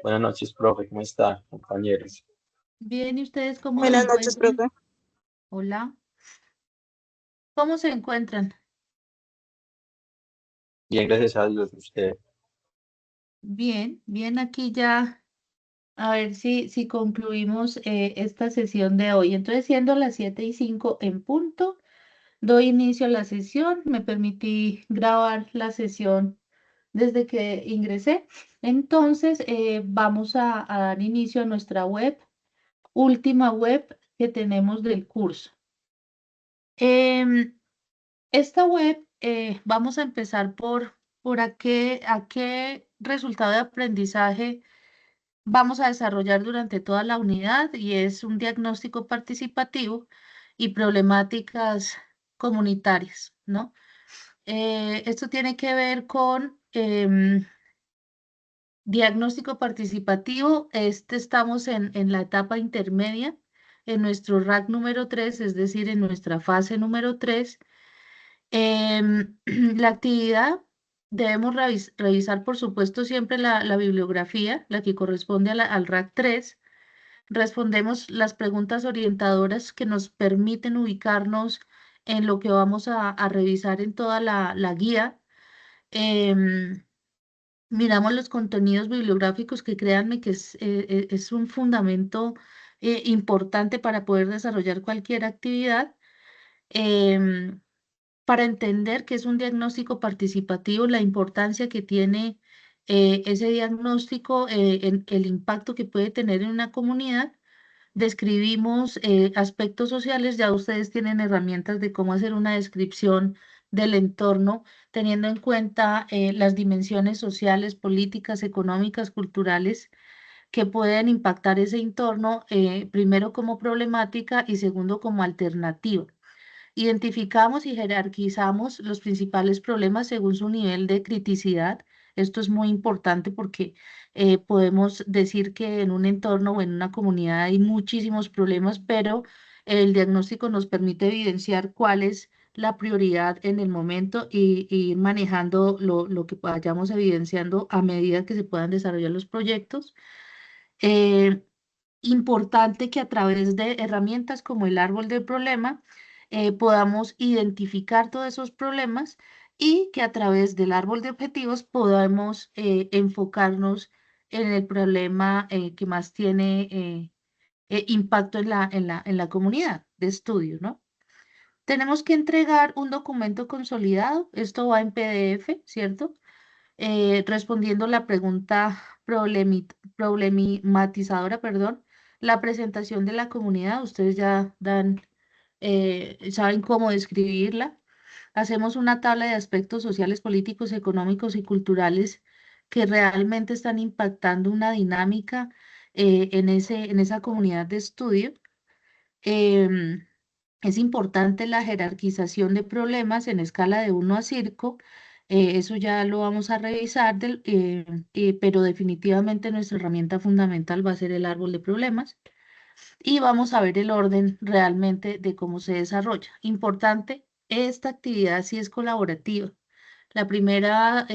Buenas noches, profe. ¿Cómo está, compañeros? Bien, ¿y ustedes cómo se Buenas noches, encuentran? profe. Hola, ¿cómo se encuentran? Bien, gracias a Dios. Usted, Bien, bien, aquí ya, a ver si concluimos esta sesión de hoy. Entonces, siendo las 7:05 en punto, doy inicio a la sesión. Me permití grabar la sesión desde que ingresé. Entonces, vamos a dar inicio a nuestra web, última web que tenemos del curso. Em, Esta web, vamos a empezar por a qué resultado de aprendizaje vamos a desarrollar durante toda la unidad y es un diagnóstico participativo y problemáticas comunitarias, ¿no? Esto tiene que ver con diagnóstico participativo. Estamos en la etapa intermedia, en nuestro RAC número 3, es decir, en nuestra fase número 3. La actividad debemos revisar, por supuesto, siempre la bibliografía, la que corresponde al RAC 3. Respondemos las preguntas orientadoras que nos permiten ubicarnos en lo que vamos a revisar en toda la guía. Em, Miramos los contenidos bibliográficos que créanme que es un fundamento importante para poder desarrollar cualquier actividad. Em, para entender qué es un diagnóstico participativo, la importancia que tiene ese diagnóstico, el impacto que puede tener en una comunidad. Describimos aspectos sociales, ya ustedes tienen herramientas de cómo hacer una descripción del entorno, teniendo en cuenta las dimensiones sociales, políticas, económicas, culturales que pueden impactar ese entorno, primero como problemática y segundo como alternativa. Identificamos y jerarquizamos los principales problemas según su nivel de criticidad. Esto es muy importante porque podemos decir que en un entorno o en una comunidad hay muchísimos problemas, pero el diagnóstico nos permite evidenciar cuál es la prioridad en el momento y ir manejando lo que vayamos evidenciando a medida que se puedan desarrollar los proyectos. Eh, Importante que a través de herramientas como el árbol del problema podamos identificar todos esos problemas y que a través del árbol de objetivos podamos enfocarnos en el problema que más tiene impacto en la comunidad de estudio, ¿no? Tenemos que entregar un documento consolidado, esto va en PDF, ¿cierto? Respondiendo la pregunta problematizadora, perdón, la presentación de la comunidad, ustedes ya saben cómo describirla. Hacemos una tabla de aspectos sociales, políticos, económicos y culturales que realmente están impactando una dinámica en esa comunidad de estudio. Em, es importante la jerarquización de problemas en escala de 1 a 5. Eso ya lo vamos a revisar, pero definitivamente nuestra herramienta fundamental va a ser el árbol de problemas y vamos a ver el orden realmente de cómo se desarrolla. Importante, esta actividad sí es colaborativa. La primera,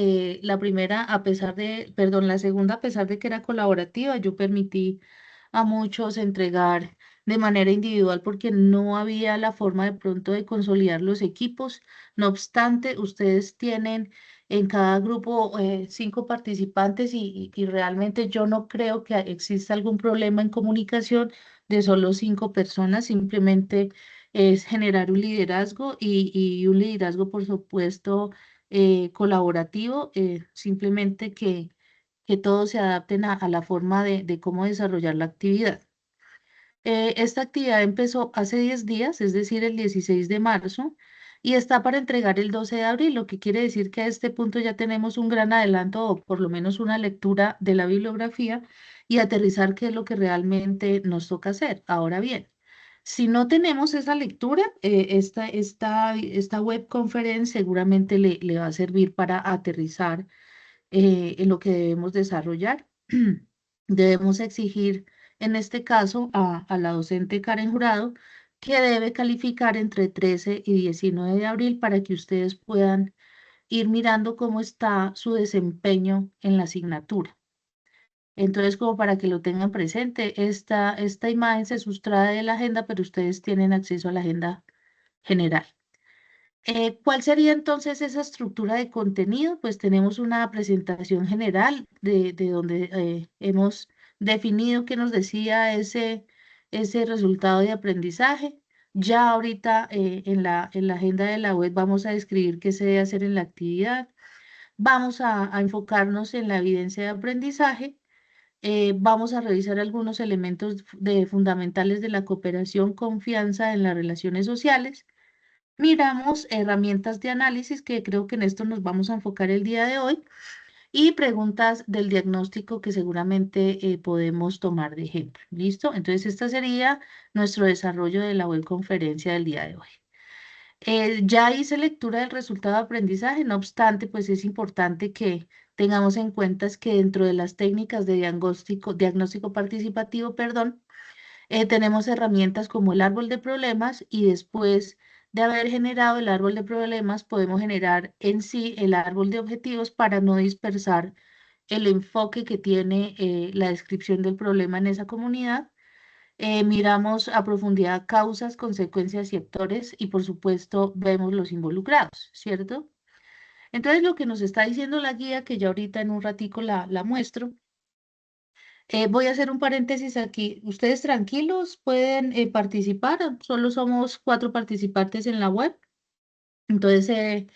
a pesar de, perdón, la segunda, a pesar de que era colaborativa, yo permití a muchos entregar de manera individual porque no había la forma de pronto de consolidar los equipos. No obstante, ustedes tienen en cada grupo 5 participantes y realmente yo no creo que exista algún problema en comunicación de solo 5 personas, simplemente es generar un liderazgo y un liderazgo, por supuesto, colaborativo, simplemente que todos se adapten a la forma de cómo desarrollar la actividad. Esta actividad empezó hace 10 días, es decir, el 16 de marzo, y está para entregar el 12 de abril, lo que quiere decir que a este punto ya tenemos un gran adelanto o por lo menos una lectura de la bibliografía y aterrizar qué es lo que realmente nos toca hacer. Ahora bien, si no tenemos esa lectura, esta web conference seguramente le va a servir para aterrizar en lo que debemos desarrollar. Debemos exigir, en este caso, a la docente Karen Jurado, que debe calificar entre 13 y 19 de abril para que ustedes puedan ir mirando cómo está su desempeño en la asignatura. Entonces, como para que lo tengan presente, esta imagen se sustrae de la agenda, pero ustedes tienen acceso a la agenda general. ¿Cuál sería entonces esa estructura de contenido? Pues tenemos una presentación general de donde hemos definido qué nos decía ese resultado de aprendizaje. Ya ahorita en la agenda de la web vamos a describir qué se debe hacer en la actividad. Vamos a enfocarnos en la evidencia de aprendizaje. Vamos a revisar algunos elementos fundamentales de la cooperación, confianza en las relaciones sociales. Miramos herramientas de análisis, que creo que en esto nos vamos a enfocar el día de hoy, y preguntas del diagnóstico que seguramente podemos tomar de ejemplo. ¿Listo? Entonces, este sería nuestro desarrollo de la web conferencia del día de hoy. Ya hice lectura del resultado de aprendizaje, no obstante, pues es importante que tengamos en cuenta es que dentro de las técnicas de diagnóstico participativo, perdón, tenemos herramientas como el árbol de problemas y después de haber generado el árbol de problemas, podemos generar en sí el árbol de objetivos para no dispersar el enfoque que tiene la descripción del problema en esa comunidad. Miramos a profundidad causas, consecuencias y actores y por supuesto vemos los involucrados, ¿cierto? Entonces lo que nos está diciendo la guía, que ya ahorita en un ratico la muestro, voy a hacer un paréntesis aquí. Ustedes tranquilos, pueden participar. Solo somos 4 participantes en la web. Entonces,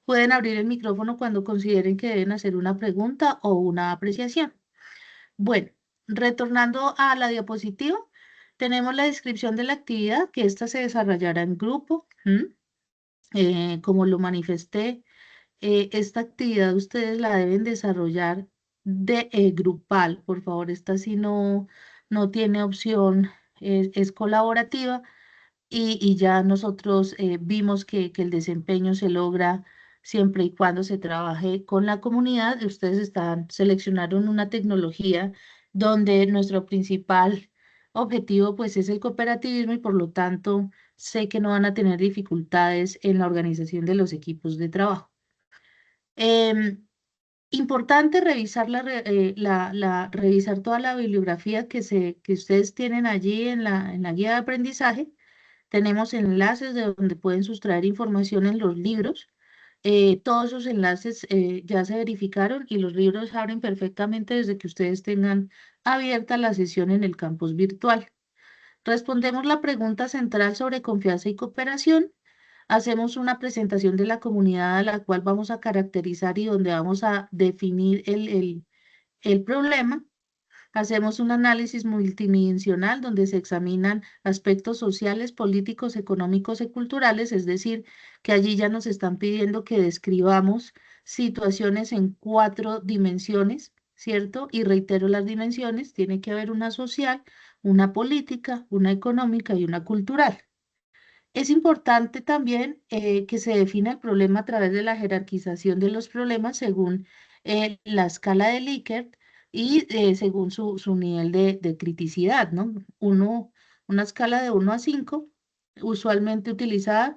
pueden abrir el micrófono cuando consideren que deben hacer una pregunta o una apreciación. Bueno, retornando a la diapositiva, tenemos la descripción de la actividad, que esta se desarrollará en grupo. Como lo manifesté, esta actividad ustedes la deben desarrollar grupal, por favor. Esta sí no tiene opción, es colaborativa y ya nosotros vimos que el desempeño se logra siempre y cuando se trabaje con la comunidad. Ustedes seleccionaron una tecnología donde nuestro principal objetivo pues es el cooperativismo y por lo tanto sé que no van a tener dificultades en la organización de los equipos de trabajo. Em, Importante revisar, revisar toda la bibliografía que ustedes tienen allí en la guía de aprendizaje. Tenemos enlaces de donde pueden sustraer información en los libros. Todos esos enlaces ya se verificaron y los libros abren perfectamente desde que ustedes tengan abierta la sesión en el campus virtual. Respondemos la pregunta central sobre confianza y cooperación. Hacemos una presentación de la comunidad a la cual vamos a caracterizar y donde vamos a definir el problema. Hacemos un análisis multidimensional donde se examinan aspectos sociales, políticos, económicos y culturales, es decir, que allí ya nos están pidiendo que describamos situaciones en 4 dimensiones, ¿cierto? Y reitero las dimensiones, tiene que haber una social, una política, una económica y una cultural. Es importante también que se defina el problema a través de la jerarquización de los problemas según la escala de Likert y según su nivel de criticidad, ¿no? Una escala de 1 a 5, usualmente utilizada.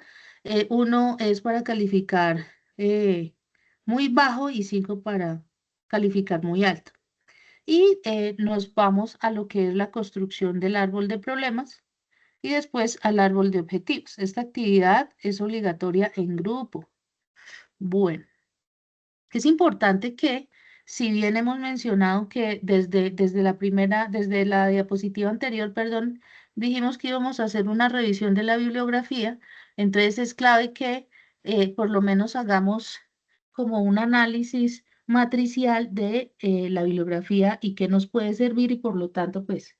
1 es para calificar muy bajo y 5 para calificar muy alto. Y nos vamos a lo que es la construcción del árbol de problemas y después al árbol de objetivos. Esta actividad es obligatoria en grupo. Bueno, es importante que, si bien hemos mencionado que desde la diapositiva anterior, perdón, dijimos que íbamos a hacer una revisión de la bibliografía, entonces es clave que por lo menos hagamos como un análisis matricial de la bibliografía y qué nos puede servir y por lo tanto, pues,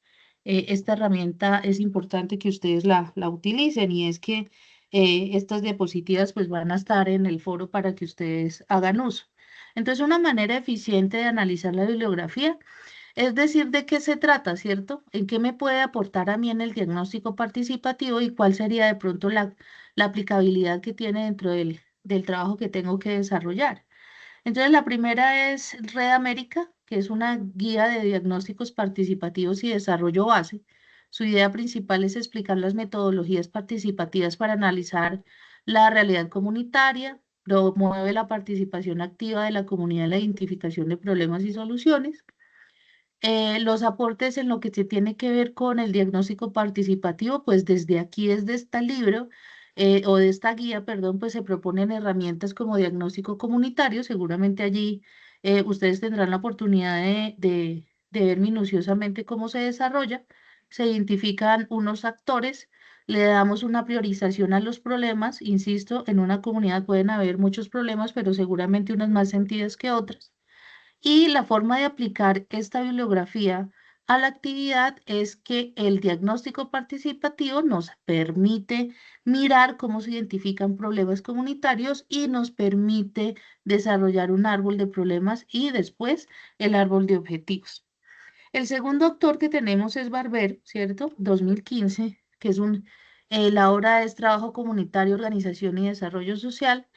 esta herramienta es importante que ustedes la utilicen y es que estas diapositivas pues van a estar en el foro para que ustedes hagan uso. Entonces, una manera eficiente de analizar la bibliografía es decir de qué se trata, ¿cierto? ¿En qué me puede aportar a mí en el diagnóstico participativo y cuál sería de pronto la aplicabilidad que tiene dentro del trabajo que tengo que desarrollar? Entonces, la primera es Red América, que es una guía de diagnósticos participativos y desarrollo base. Su idea principal es explicar las metodologías participativas para analizar la realidad comunitaria, promueve la participación activa de la comunidad en la identificación de problemas y soluciones. Los aportes en lo que se tiene que ver con el diagnóstico participativo, pues desde aquí, desde este libro, o de esta guía, perdón, pues se proponen herramientas como diagnóstico comunitario. Seguramente allí ustedes tendrán la oportunidad de ver minuciosamente cómo se desarrolla. Se identifican unos actores, le damos una priorización a los problemas. Insisto, en una comunidad pueden haber muchos problemas, pero seguramente unas más sentidas que otras. Y la forma de aplicar esta bibliografía a la actividad es que el diagnóstico participativo nos permite mirar cómo se identifican problemas comunitarios y nos permite desarrollar un árbol de problemas y después el árbol de objetivos. El segundo autor que tenemos es Barber, ¿cierto? 2015, que es la obra es Trabajo Comunitario, Organización y Desarrollo Social.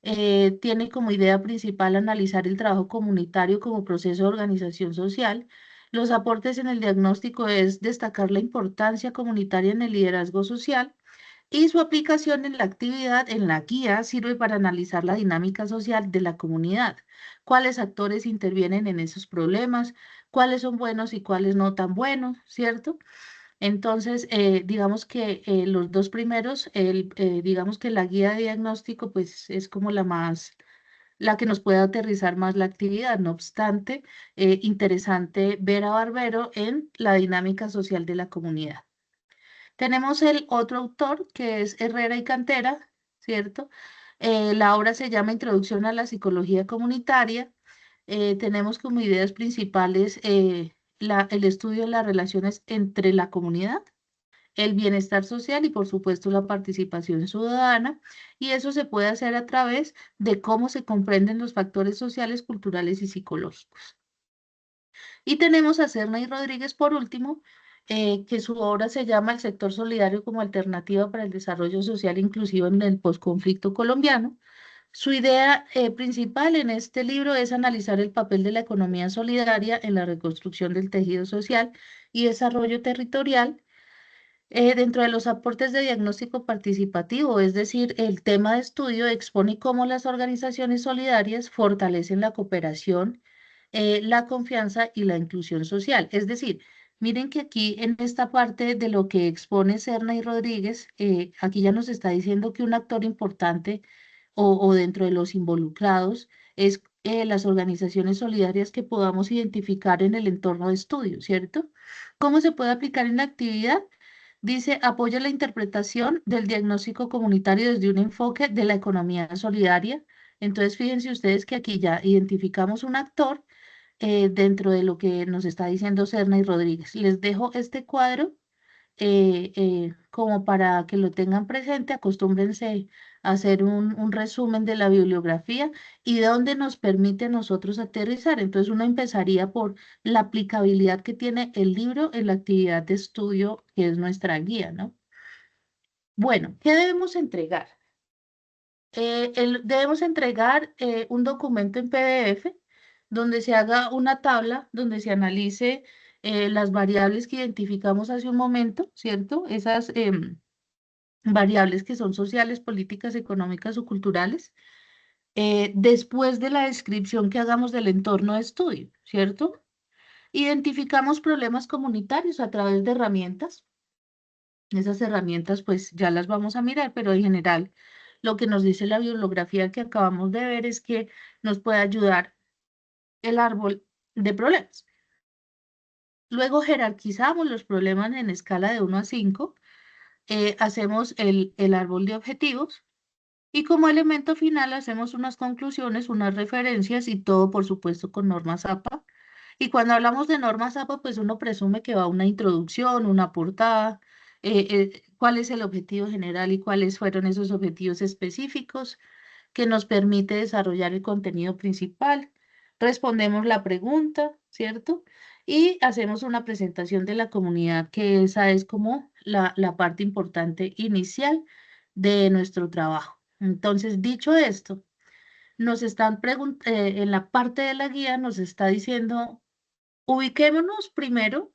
Tiene como idea principal analizar el trabajo comunitario como proceso de organización social. Los aportes en el diagnóstico es destacar la importancia comunitaria en el liderazgo social y su aplicación en la actividad, en la guía, sirve para analizar la dinámica social de la comunidad, cuáles actores intervienen en esos problemas, cuáles son buenos y cuáles no tan buenos, ¿cierto? Entonces, digamos que los dos primeros, digamos que la guía de diagnóstico, pues es como la que nos puede aterrizar más la actividad. No obstante, interesante ver a Barbero en la dinámica social de la comunidad. Tenemos el otro autor que es Herrera y Cantera, ¿cierto? La obra se llama Introducción a la Psicología Comunitaria. Tenemos como ideas principales el estudio de las relaciones entre la comunidad, el bienestar social y por supuesto la participación ciudadana. Y eso se puede hacer a través de cómo se comprenden los factores sociales, culturales y psicológicos. Y tenemos a Serna y Rodríguez por último, que su obra se llama El sector solidario como alternativa para el desarrollo social inclusivo en el posconflicto colombiano. Su idea principal en este libro es analizar el papel de la economía solidaria en la reconstrucción del tejido social y desarrollo territorial. Dentro de los aportes de diagnóstico participativo, es decir, el tema de estudio expone cómo las organizaciones solidarias fortalecen la cooperación, la confianza y la inclusión social. Es decir, miren que aquí en esta parte de lo que expone Serna y Rodríguez, aquí ya nos está diciendo que un actor importante o dentro de los involucrados es las organizaciones solidarias que podamos identificar en el entorno de estudio, ¿cierto? ¿Cómo se puede aplicar en la actividad? Dice, apoya la interpretación del diagnóstico comunitario desde un enfoque de la economía solidaria. Entonces, fíjense ustedes que aquí ya identificamos un actor dentro de lo que nos está diciendo Serna y Rodríguez. Les dejo este cuadro como para que lo tengan presente. Acostúmbrense a hacer un resumen de la bibliografía y dónde nos permite a nosotros aterrizar. Entonces, uno empezaría por la aplicabilidad que tiene el libro en la actividad de estudio, que es nuestra guía, ¿no? Bueno, ¿qué debemos entregar? Debemos entregar un documento en PDF donde se haga una tabla, donde se analice las variables que identificamos hace un momento, ¿cierto? Esas variables que son sociales, políticas, económicas o culturales, después de la descripción que hagamos del entorno de estudio, ¿cierto? Identificamos problemas comunitarios a través de herramientas. Esas herramientas pues ya las vamos a mirar, pero en general lo que nos dice la bibliografía que acabamos de ver es que nos puede ayudar el árbol de problemas. Luego jerarquizamos los problemas en escala de 1 a 5, hacemos el árbol de objetivos y como elemento final hacemos unas conclusiones, unas referencias y todo por supuesto con normas APA. Y cuando hablamos de normas APA, pues uno presume que va una introducción, una portada, cuál es el objetivo general y cuáles fueron esos objetivos específicos que nos permite desarrollar el contenido principal. Respondemos la pregunta, ¿cierto? Y hacemos una presentación de la comunidad, que esa es como la parte importante inicial de nuestro trabajo. Entonces, dicho esto, en la parte de la guía nos está diciendo, ubiquémonos primero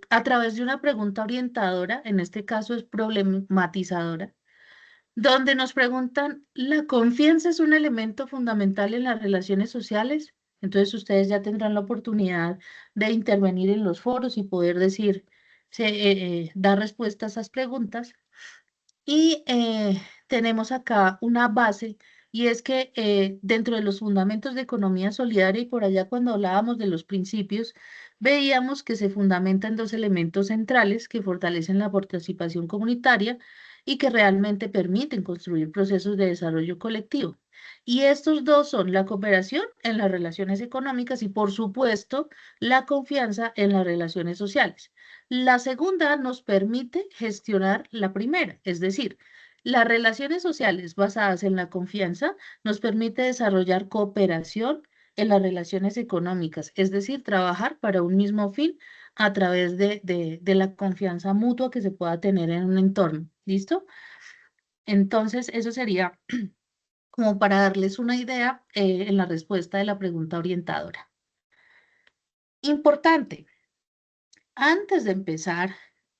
a través de una pregunta orientadora, en este caso es problematizadora, donde nos preguntan, ¿la confianza es un elemento fundamental en las relaciones sociales? Entonces ustedes ya tendrán la oportunidad de intervenir en los foros y poder decir, dar respuesta a esas preguntas. Y tenemos acá una base, y es que dentro de los fundamentos de economía solidaria y por allá cuando hablábamos de los principios, veíamos que se fundamentan dos elementos centrales que fortalecen la participación comunitaria y que realmente permiten construir procesos de desarrollo colectivo. Y estos dos son la cooperación en las relaciones económicas y, por supuesto, la confianza en las relaciones sociales. La segunda nos permite gestionar la primera, es decir, las relaciones sociales basadas en la confianza nos permite desarrollar cooperación en las relaciones económicas, es decir, trabajar para un mismo fin a través de la confianza mutua que se pueda tener en un entorno. ¿Listo? Entonces, eso sería como para darles una idea en la respuesta de la pregunta orientadora. Importante. Antes de empezar,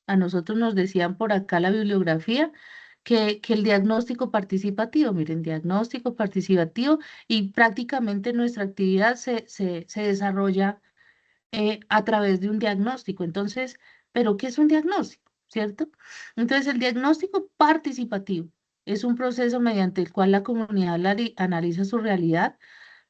a nosotros nos decían por acá la bibliografía que el diagnóstico participativo, miren, diagnóstico participativo y prácticamente nuestra actividad se desarrolla a través de un diagnóstico. Entonces, ¿pero qué es un diagnóstico? ¿Cierto? Entonces, el diagnóstico participativo es un proceso mediante el cual la comunidad analiza su realidad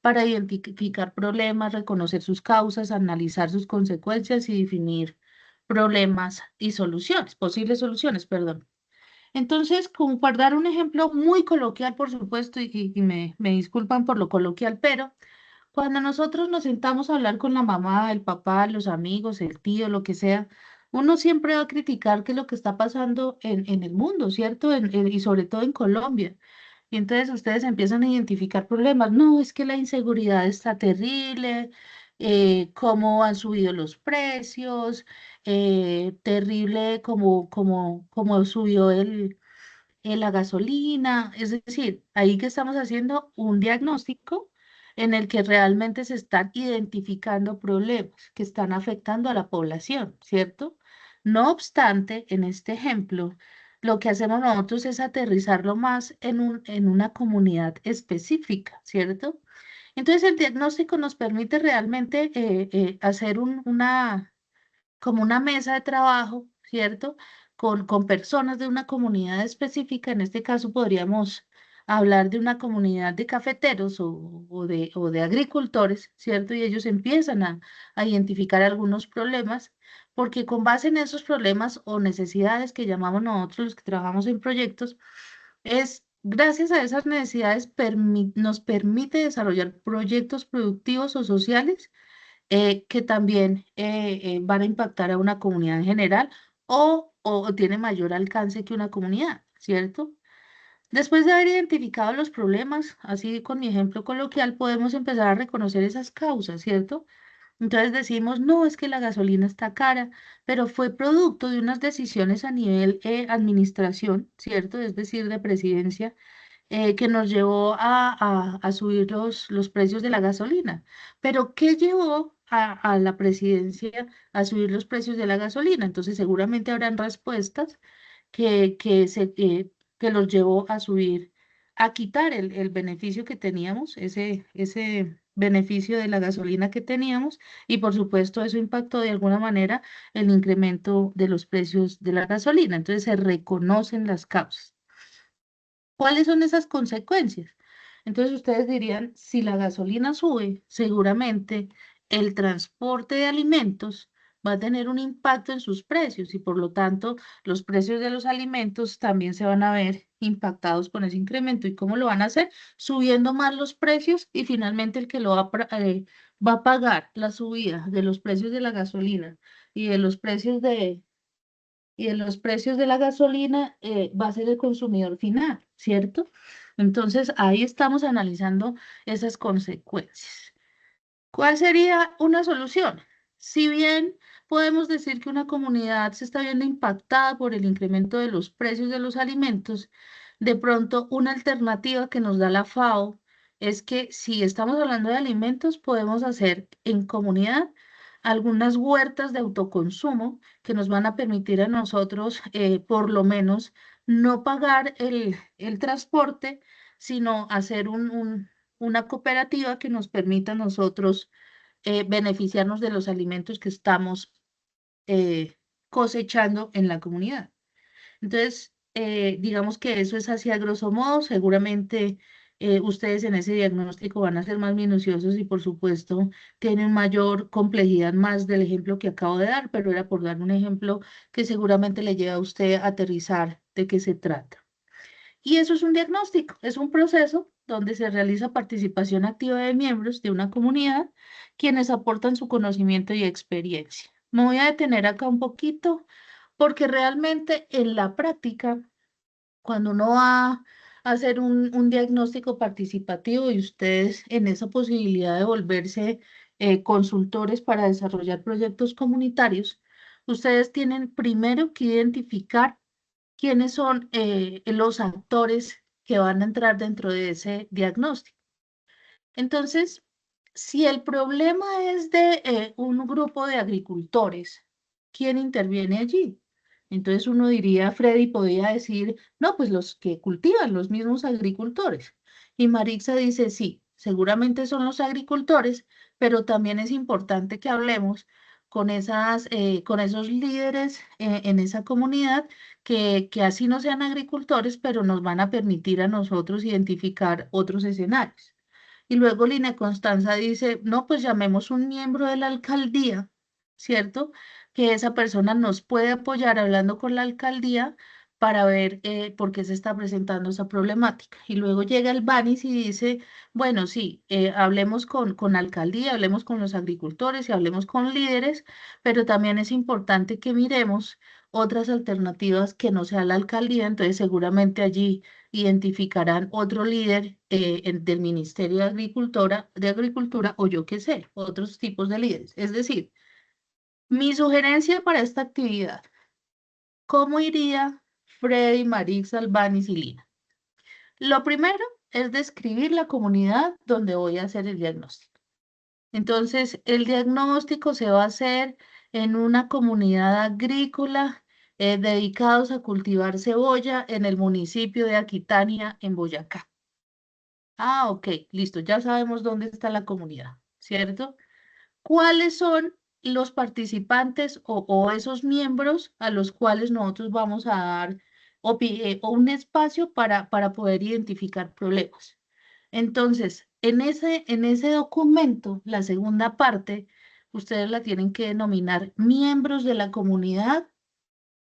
para identificar problemas, reconocer sus causas, analizar sus consecuencias y definir problemas y soluciones, posibles soluciones, perdón. Entonces, como para dar un ejemplo muy coloquial, por supuesto, y me disculpan por lo coloquial, pero cuando nosotros nos sentamos a hablar con la mamá, el papá, los amigos, el tío, lo que sea, uno siempre va a criticar qué es lo que está pasando en el mundo, ¿cierto? Y sobre todo en Colombia. Y entonces ustedes empiezan a identificar problemas. No, es que la inseguridad está terrible, cómo han subido los precios, terrible cómo subió la gasolina. Es decir, ahí que estamos haciendo un diagnóstico en el que realmente se están identificando problemas que están afectando a la población, ¿cierto? No obstante, en este ejemplo, lo que hacemos nosotros es aterrizarlo más en una comunidad específica, ¿cierto? Entonces, el diagnóstico nos permite realmente hacer como una mesa de trabajo, ¿cierto? Con personas de una comunidad específica. En este caso podríamos hablar de una comunidad de cafeteros o de agricultores, ¿cierto? Y ellos empiezan a identificar algunos problemas, porque con base en esos problemas o necesidades que llamamos nosotros los que trabajamos en proyectos, es gracias a esas necesidades nos permite desarrollar proyectos productivos o sociales que también van a impactar a una comunidad en general o tiene mayor alcance que una comunidad, ¿cierto? Después de haber identificado los problemas, así con mi ejemplo coloquial, podemos empezar a reconocer esas causas, ¿cierto? Entonces decimos, no, es que la gasolina está cara, pero fue producto de unas decisiones a nivel administración, ¿cierto? Es decir, de presidencia que nos llevó a subir los precios de la gasolina. Pero ¿qué llevó a la presidencia a subir los precios de la gasolina? Entonces seguramente habrán respuestas que los llevó a subir, a quitar el beneficio que teníamos, ese beneficio de la gasolina que teníamos, y por supuesto eso impactó de alguna manera el incremento de los precios de la gasolina. Entonces se reconocen las causas. ¿Cuáles son esas consecuencias? Entonces ustedes dirían, si la gasolina sube, seguramente el transporte de alimentos va a tener un impacto en sus precios y por lo tanto los precios de los alimentos también se van a ver impactados con ese incremento. ¿Y cómo lo van a hacer? Subiendo más los precios y finalmente el que va a pagar la subida de los precios de la gasolina y de los precios de la gasolina va a ser el consumidor final, ¿cierto? Entonces ahí estamos analizando esas consecuencias. ¿Cuál sería una solución? Si bien podemos decir que una comunidad se está viendo impactada por el incremento de los precios de los alimentos, de pronto una alternativa que nos da la FAO es que si estamos hablando de alimentos, podemos hacer en comunidad algunas huertas de autoconsumo que nos van a permitir a nosotros, por lo menos, no pagar el transporte, sino hacer una cooperativa que nos permita a nosotros beneficiarnos de los alimentos que estamos eh, cosechando en la comunidad. Entonces, digamos que eso es así a grosso modo. Seguramente ustedes en ese diagnóstico van a ser más minuciosos y por supuesto tienen mayor complejidad más del ejemplo que acabo de dar, pero era por dar un ejemplo que seguramente le lleva a usted a aterrizar de qué se trata. Y eso es un diagnóstico, es un proceso donde se realiza participación activa de miembros de una comunidad, quienes aportan su conocimiento y experiencia. Me voy a detener acá un poquito porque realmente en la práctica, cuando uno va a hacer un diagnóstico participativo y ustedes en esa posibilidad de volverse consultores para desarrollar proyectos comunitarios, ustedes tienen primero que identificar quiénes son los actores que van a entrar dentro de ese diagnóstico. Entonces, si el problema es de un grupo de agricultores, ¿quién interviene allí? Entonces uno diría, Freddy podría decir, no, pues los que cultivan, los mismos agricultores. Y Marixa dice, sí, seguramente son los agricultores, pero también es importante que hablemos con esos líderes en esa comunidad que así no sean agricultores, pero nos van a permitir a nosotros identificar otros escenarios. Y luego Lina Constanza dice, no, pues llamemos un miembro de la alcaldía, ¿cierto? Que esa persona nos puede apoyar hablando con la alcaldía para ver por qué se está presentando esa problemática. Y luego llega el Banis y dice, bueno, sí, hablemos con alcaldía, hablemos con los agricultores y hablemos con líderes, pero también es importante que miremos otras alternativas que no sea la alcaldía, entonces seguramente allí identificarán otro líder del Ministerio de Agricultura o yo qué sé, otros tipos de líderes. Es decir, mi sugerencia para esta actividad, ¿cómo iría Freddy, Marix, Albani y Lina? Lo primero es describir la comunidad donde voy a hacer el diagnóstico. Entonces, el diagnóstico se va a hacer en una comunidad agrícola dedicados a cultivar cebolla en el municipio de Aquitania, en Boyacá. Ah, ok, listo, ya sabemos dónde está la comunidad, ¿cierto? ¿Cuáles son los participantes o esos miembros a los cuales nosotros vamos a dar o un espacio para poder identificar problemas? Entonces, en ese documento, la segunda parte, ustedes la tienen que denominar miembros de la comunidad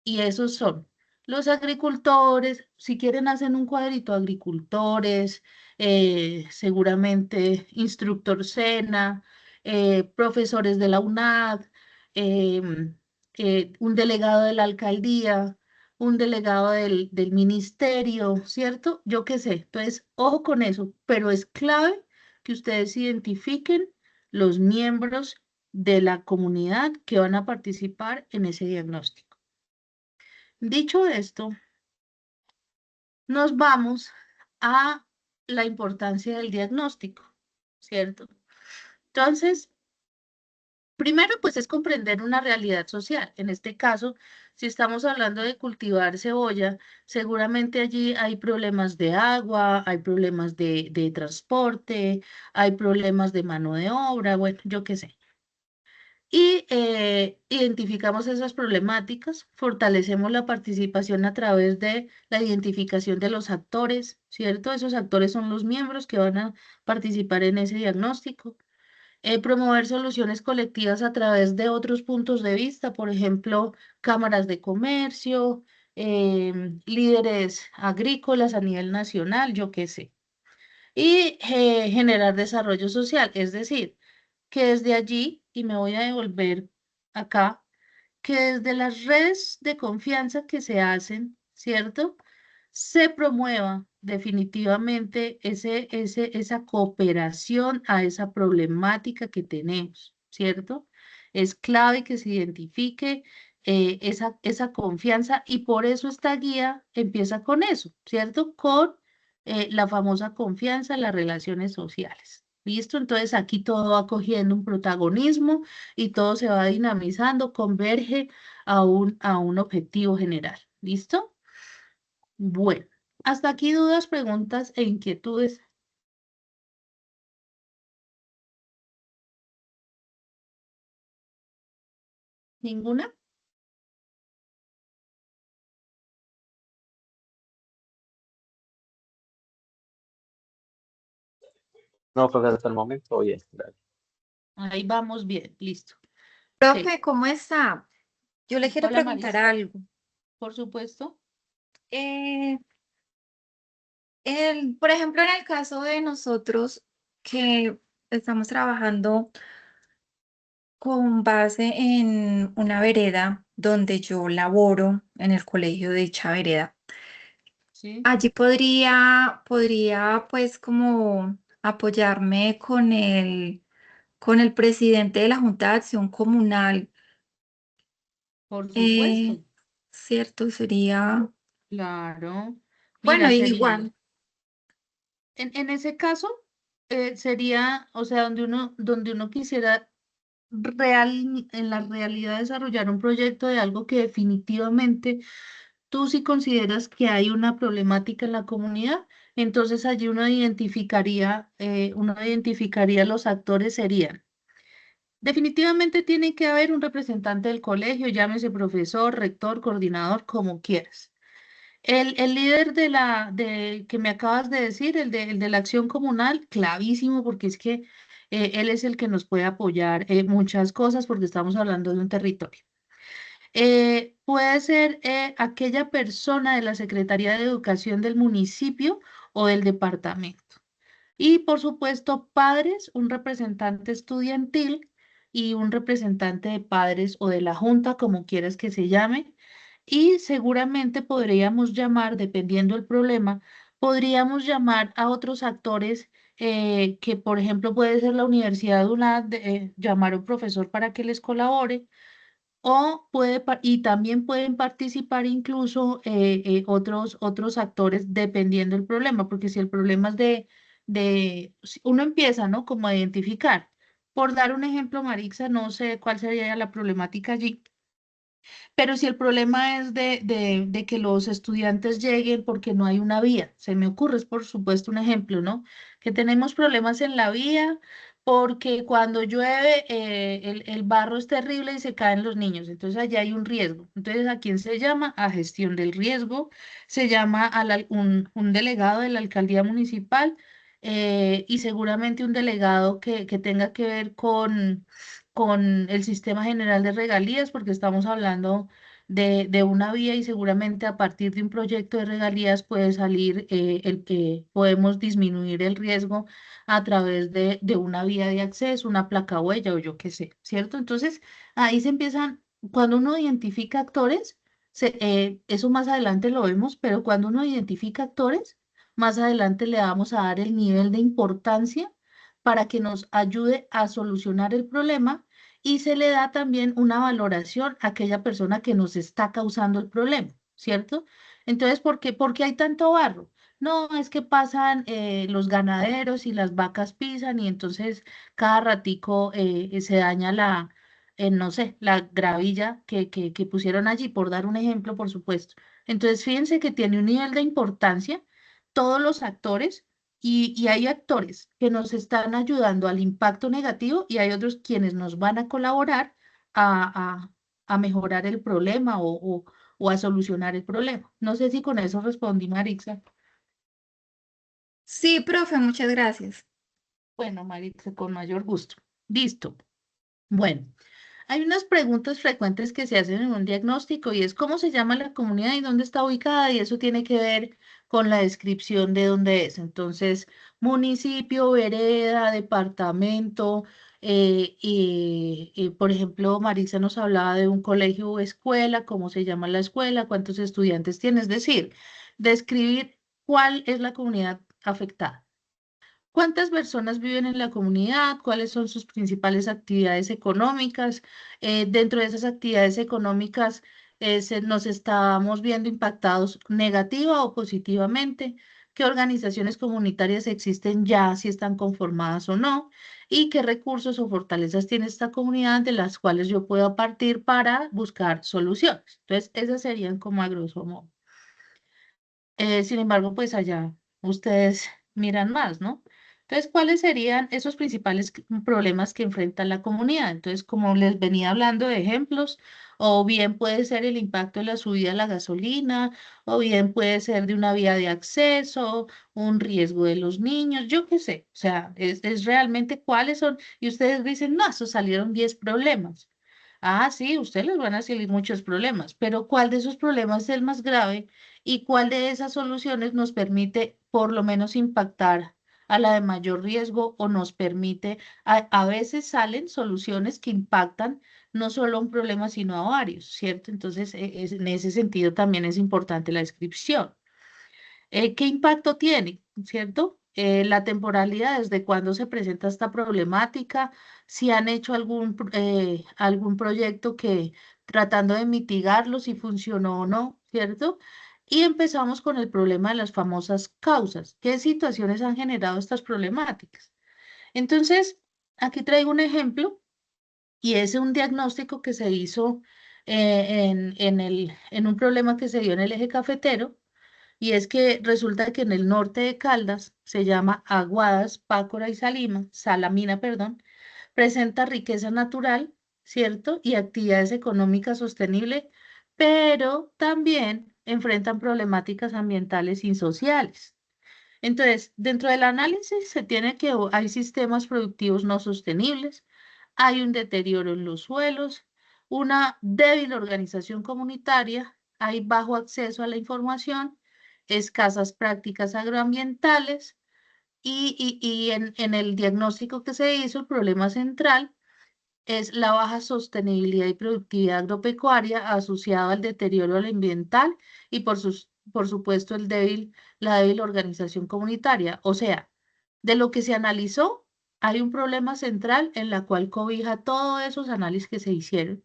y esos son los agricultores, si quieren hacen un cuadrito, agricultores, seguramente instructor SENA, profesores de la UNAD, un delegado de la alcaldía, un delegado del ministerio, ¿cierto? Yo qué sé. Entonces, ojo con eso, pero es clave que ustedes identifiquen los miembros de la comunidad que van a participar en ese diagnóstico. Dicho esto, nos vamos a la importancia del diagnóstico, ¿cierto? Entonces, primero, pues es comprender una realidad social. En este caso, si estamos hablando de cultivar cebolla, seguramente allí hay problemas de agua, hay problemas de transporte, hay problemas de mano de obra, bueno, yo qué sé. Y identificamos esas problemáticas, fortalecemos la participación a través de la identificación de los actores, ¿cierto? Esos actores son los miembros que van a participar en ese diagnóstico. Promover soluciones colectivas a través de otros puntos de vista, por ejemplo, cámaras de comercio, líderes agrícolas a nivel nacional, yo qué sé. Y generar desarrollo social, es decir, que desde allí, y me voy a devolver acá, que desde las redes de confianza que se hacen, ¿cierto? Se promueva definitivamente esa cooperación a esa problemática que tenemos, ¿cierto? Es clave que se identifique esa confianza y por eso esta guía empieza con eso, ¿cierto? Con la famosa confianza en las relaciones sociales. ¿Listo? Entonces aquí todo va cogiendo un protagonismo y todo se va dinamizando, converge a un objetivo general. ¿Listo? Bueno, hasta aquí dudas, preguntas e inquietudes. ¿Ninguna? No, pues hasta el momento, bien, gracias. Ahí vamos bien, listo. Ok. Profe, ¿cómo está? Yo le quiero Hola, preguntar Marisa, algo. por supuesto. Eh, por ejemplo, en el caso de nosotros que estamos trabajando con base en una vereda donde yo laboro en el colegio de dicha vereda, Sí, allí podría pues como apoyarme con el presidente de la Junta de Acción Comunal. por Eh, supuesto. cierto, sería, Claro. bueno, Mira, sería, igual. en ese caso, sería, o sea, donde uno quisiera en la realidad desarrollar un proyecto de algo que definitivamente tú sí consideras que hay una problemática en la comunidad, entonces allí uno identificaría los actores serían. Definitivamente tiene que haber un representante del colegio, llámese profesor, rector, coordinador, como quieras. El líder que me acabas de decir, el de la acción comunal, clavísimo, porque es que él es el que nos puede apoyar en muchas cosas, porque estamos hablando de un territorio. Puede ser aquella persona de la Secretaría de Educación del municipio o del departamento. Y por supuesto, padres, un representante estudiantil y un representante de padres o de la junta, como quieras que se llame. Y seguramente podríamos llamar, dependiendo del problema, podríamos llamar a otros actores que, por ejemplo, puede ser la Universidad de UNAD, llamar a un profesor para que les colabore y también pueden participar incluso otros actores dependiendo del problema, porque si el problema es si uno empieza, ¿no? Como a identificar. Por dar un ejemplo, Marixa, no sé cuál sería la problemática allí, pero si el problema es de que los estudiantes lleguen porque no hay una vía, se me ocurre, es por supuesto un ejemplo, ¿no? Que tenemos problemas en la vía porque cuando llueve el barro es terrible y se caen los niños, entonces allá hay un riesgo. Entonces, ¿a quién se llama? A gestión del riesgo, se llama un delegado de la alcaldía municipal y seguramente un delegado que tenga que ver con el sistema general de regalías, porque estamos hablando de una vía y seguramente a partir de un proyecto de regalías puede salir el que podemos disminuir el riesgo a través de una vía de acceso, una placa huella o yo qué sé, ¿cierto? Entonces ahí se empiezan, cuando uno identifica actores, eso más adelante lo vemos, pero cuando uno identifica actores, más adelante le vamos a dar el nivel de importancia para que nos ayude a solucionar el problema y se le da también una valoración a aquella persona que nos está causando el problema, ¿cierto? Entonces, por qué hay tanto barro? No, es que pasan los ganaderos y las vacas pisan y entonces cada ratico se daña no sé, la gravilla que pusieron allí, por dar un ejemplo, por supuesto. Entonces, fíjense que tiene un nivel de importancia todos los actores y hay actores que nos están ayudando al impacto negativo y hay otros quienes nos van a colaborar a, a- a mejorar el problema o a solucionar el problema. No sé si con eso respondí, Marixa. Sí, profe, muchas gracias. Bueno, Marixa, con mayor gusto. Listo. Bueno, hay unas preguntas frecuentes que se hacen en un diagnóstico y es cómo se llama la comunidad y dónde está ubicada y eso tiene que ver con la descripción de dónde es. Entonces, municipio, vereda, departamento, por ejemplo, Marisa nos hablaba de un colegio o escuela, cómo se llama la escuela, cuántos estudiantes tiene, es decir, describir cuál es la comunidad afectada. ¿Cuántas personas viven en la comunidad? ¿Cuáles son sus principales actividades económicas? Dentro de esas actividades económicas, nos estamos viendo impactados negativa o positivamente. ¿Qué organizaciones comunitarias existen ya, si están conformadas o no? ¿Y qué recursos o fortalezas tiene esta comunidad de las cuales yo puedo partir para buscar soluciones? Entonces, esas serían como a grosso modo. Sin embargo, pues allá ustedes miran más, ¿no? Entonces, ¿cuáles serían esos principales problemas que enfrenta la comunidad? Entonces, como les venía hablando de ejemplos, o bien puede ser el impacto de la subida de la gasolina, o bien puede ser de una vía de acceso, un riesgo de los niños, yo qué sé. O sea, es realmente cuáles son. Y ustedes dicen, no, eso salieron 10 problemas. Ah, sí, ustedes les van a salir muchos problemas, pero ¿cuál de esos problemas es el más grave y cuál de esas soluciones nos permite por lo menos impactar a la de mayor riesgo o nos permite, a veces salen soluciones que impactan no solo a un problema, sino a varios, ¿cierto? Entonces, en ese sentido también es importante la descripción. ¿Qué impacto tiene, cierto? La temporalidad, desde cuándo se presenta esta problemática, si han hecho algún proyecto que tratando de mitigarlo, si funcionó o no, ¿cierto? Y empezamos con el problema de las famosas causas. ¿Qué situaciones han generado estas problemáticas? Entonces, aquí traigo un ejemplo y es un diagnóstico que se hizo en un problema que se dio en el eje cafetero y es que resulta que en el norte de Caldas se llama Aguadas, Pácora y Salamina, perdón, presenta riqueza natural, ¿cierto? Y actividades económicas sostenibles, pero también enfrentan problemáticas ambientales y sociales. Entonces, dentro del análisis se tiene que hay sistemas productivos no sostenibles, hay un deterioro en los suelos, una débil organización comunitaria, hay bajo acceso a la información, escasas prácticas agroambientales y en el diagnóstico que se hizo, el problema central es la baja sostenibilidad y productividad agropecuaria asociada al deterioro ambiental y por supuesto la débil organización comunitaria. O sea, de lo que se analizó, hay un problema central en la cual cobija todos esos análisis que se hicieron.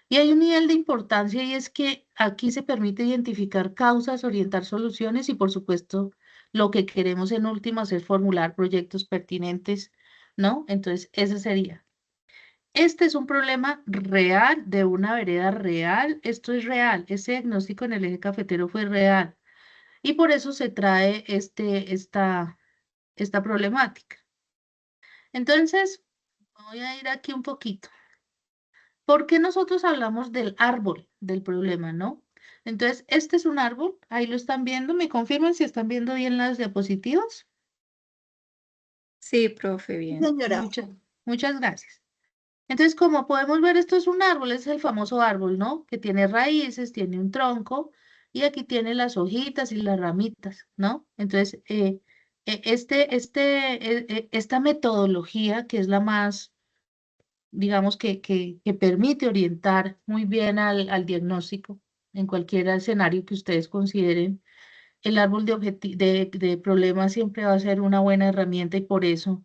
Y hay un nivel de importancia y es que aquí se permite identificar causas, orientar soluciones y por supuesto lo que queremos en últimas es formular proyectos pertinentes, ¿no? Entonces, ese sería. Este es un problema real de una vereda real. Esto es real. Ese diagnóstico en el eje cafetero fue real. Y por eso se trae esta problemática. Entonces, voy a ir aquí un poquito. ¿Por qué nosotros hablamos del árbol del problema, no? Entonces, este es un árbol. Ahí lo están viendo. ¿Me confirman si están viendo bien las diapositivas? Sí, profe, bien. Señora, Muchas gracias. Entonces, como podemos ver, esto es un árbol, es el famoso árbol, ¿no? Que tiene raíces, tiene un tronco y aquí tiene las hojitas y las ramitas, ¿no? Entonces, esta metodología, que es la más, digamos, que permite orientar muy bien al diagnóstico en cualquier escenario que ustedes consideren, el árbol de problemas siempre va a ser una buena herramienta y por eso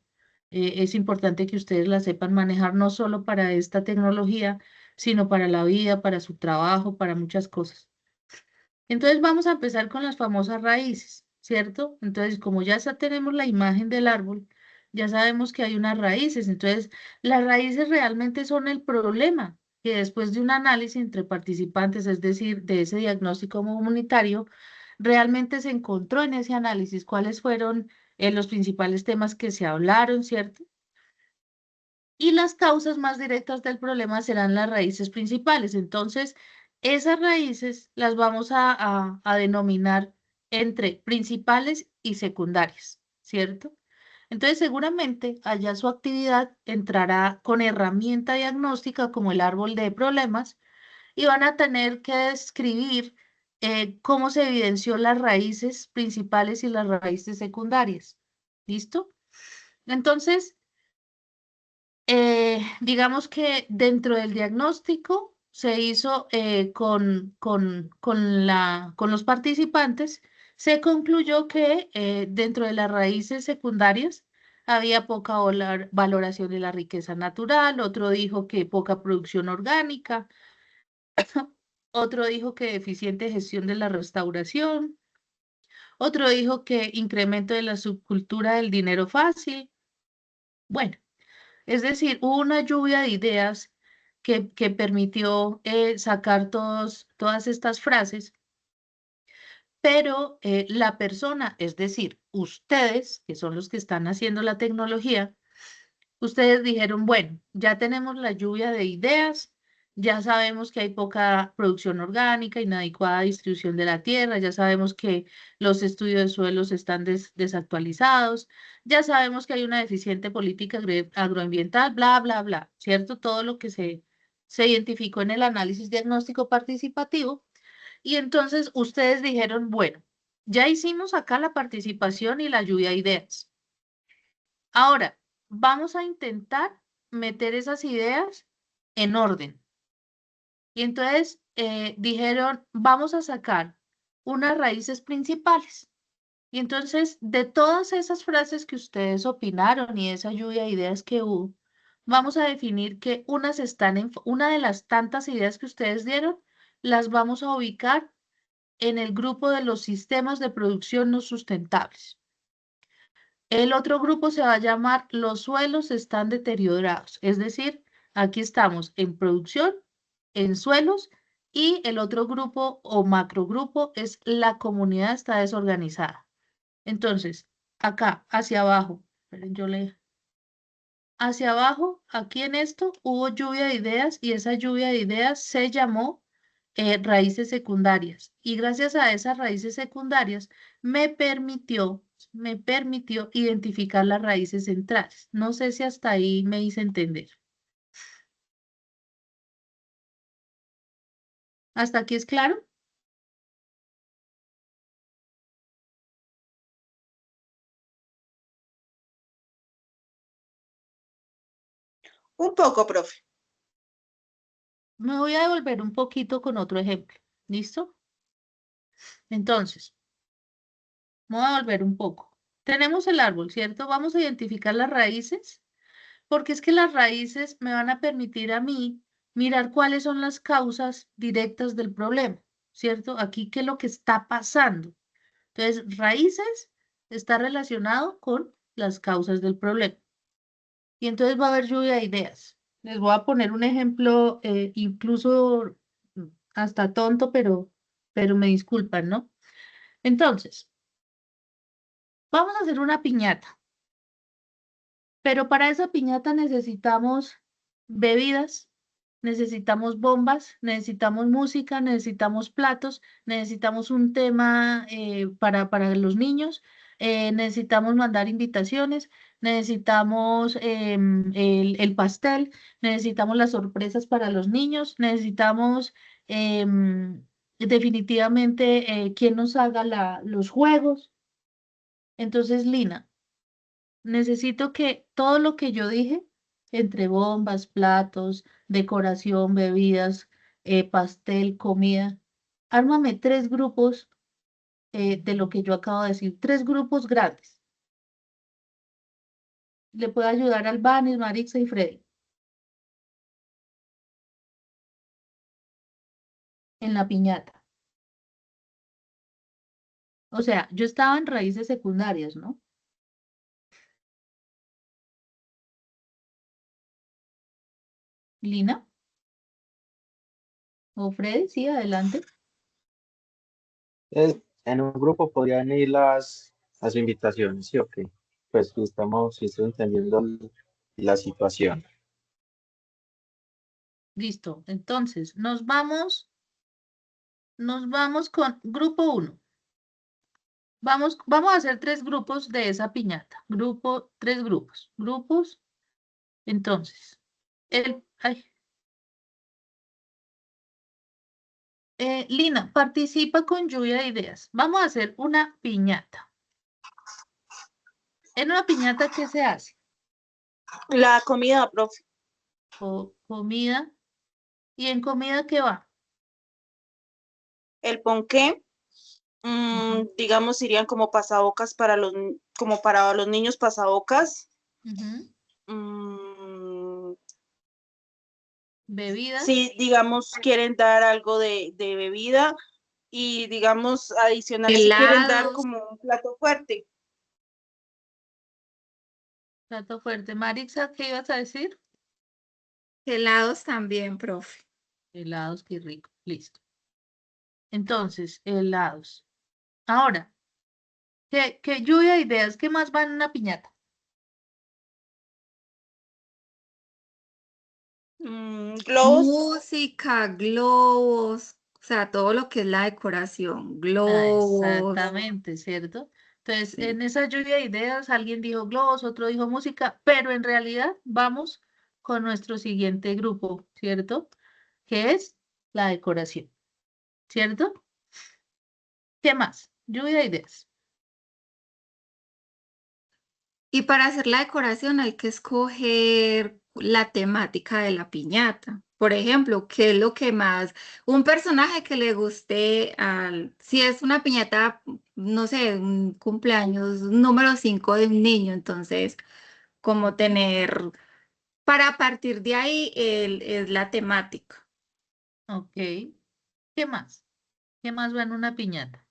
es importante que ustedes la sepan manejar no solo para esta tecnología, sino para la vida, para su trabajo, para muchas cosas. Entonces vamos a empezar con las famosas raíces, ¿cierto? Entonces, como tenemos la imagen del árbol, ya sabemos que hay unas raíces. Entonces, las raíces realmente son el problema que después de un análisis entre participantes, es decir, de ese diagnóstico comunitario, realmente se encontró en ese análisis cuáles fueron los principales temas que se hablaron, ¿cierto? Y las causas más directas del problema serán las raíces principales. Entonces, esas raíces las vamos a denominar entre principales y secundarias, ¿cierto? Entonces, seguramente allá su actividad entrará con herramienta diagnóstica como el árbol de problemas y van a tener que describir cómo se evidenció las raíces principales y las raíces secundarias. ¿Listo? Entonces, digamos que dentro del diagnóstico se hizo con los participantes, se concluyó que dentro de las raíces secundarias había poca valoración de la riqueza natural, otro dijo que poca producción orgánica, otro dijo que deficiente gestión de la restauración, otro dijo que incremento de la subcultura del dinero fácil. Bueno. Es decir, hubo una lluvia de ideas que permitió sacar todas estas frases, pero la persona, es decir, ustedes, que son los que están haciendo la tecnología, ustedes dijeron, bueno, ya tenemos la lluvia de ideas, ya sabemos que hay poca producción orgánica, inadecuada distribución de la tierra, ya sabemos que los estudios de suelos están desactualizados, ya sabemos que hay una deficiente política agroambiental, bla, bla, bla, ¿cierto? Todo lo que se identificó en el análisis diagnóstico participativo. Y entonces ustedes dijeron, bueno, ya hicimos acá la participación y la lluvia de ideas. Ahora, vamos a intentar meter esas ideas en orden. Y entonces dijeron, vamos a sacar unas raíces principales. Y entonces, de todas esas frases que ustedes opinaron y esa lluvia de ideas que hubo, vamos a definir que unas están en, una de las tantas ideas que ustedes dieron, las vamos a ubicar en el grupo de los sistemas de producción no sustentables. El otro grupo se va a llamar los suelos están deteriorados, es decir, aquí estamos en producción, en suelos, y el otro grupo o macrogrupo es la comunidad está desorganizada. Entonces, acá, hacia abajo, esperen, hacia abajo, aquí en esto, hubo lluvia de ideas y esa lluvia de ideas se llamó raíces secundarias. Y gracias a esas raíces secundarias me permitió identificar las raíces centrales. No sé si hasta ahí me hice entender. ¿Hasta aquí es claro? Un poco, profe. Me voy a devolver un poquito con otro ejemplo. ¿Listo? Entonces, me voy a devolver un poco. Tenemos el árbol, ¿cierto? Vamos a identificar las raíces, porque es que las raíces me van a permitir a mí mirar cuáles son las causas directas del problema, ¿cierto? Aquí, ¿qué es lo que está pasando? Entonces, raíces está relacionado con las causas del problema. Y entonces va a haber lluvia de ideas. Les voy a poner un ejemplo, incluso hasta tonto, pero me disculpan, ¿no? Entonces, vamos a hacer una piñata. Pero para esa piñata necesitamos bebidas, necesitamos bombas, necesitamos música, necesitamos platos, necesitamos un tema para los niños, necesitamos mandar invitaciones, necesitamos el pastel, necesitamos las sorpresas para los niños, necesitamos definitivamente quien nos haga los juegos. Entonces, Lina. Necesito que todo lo que yo dije, entre bombas, platos, decoración, bebidas, pastel, comida, ármame 3 grupos de lo que yo acabo de decir, 3 grupos grandes. Le puedo ayudar al Vanis, Marixa y Freddy en la piñata. O sea, yo estaba en raíces secundarias, ¿no? Lina o Freddy, sí, adelante. En un grupo podrían ir las invitaciones, ¿sí o qué? Pues sí estoy entendiendo la situación. Listo. Entonces, nos vamos con grupo 1. Vamos a hacer 3 grupos de esa piñata. 3 grupos. Grupos. Entonces, Lina, participa con lluvia de ideas. Vamos a hacer una piñata. En una piñata, ¿qué se hace? La comida, profe. Comida. ¿Y en comida qué va? El ponqué, digamos, irían como pasabocas como para los niños pasabocas. Bebidas. Si, digamos, quieren dar algo de bebida y, digamos, adicional, si quieren dar como un plato fuerte. Plato fuerte. Marixa, ¿qué ibas a decir? Helados también, profe. Helados, qué rico. Listo. Entonces, helados. Ahora, ¿qué lluvia de ideas? ¿Qué más va en una piñata? Globos. Música, globos, o sea, todo lo que es la decoración, globos, Exactamente, ¿cierto? Entonces, sí. en esa lluvia de ideas, alguien dijo globos, otro dijo música, pero en realidad vamos con nuestro siguiente grupo, ¿cierto? Que es la decoración, ¿cierto? ¿Qué más? Lluvia de ideas. Y para hacer la decoración hay que escoger la temática de la piñata. Por ejemplo, ¿qué es lo que más, un personaje que le guste si es una piñata, no sé, un cumpleaños número 5 de un niño, entonces, como tener, para partir de ahí, es la temática. Ok. ¿Qué más? ¿Qué más va en una piñata?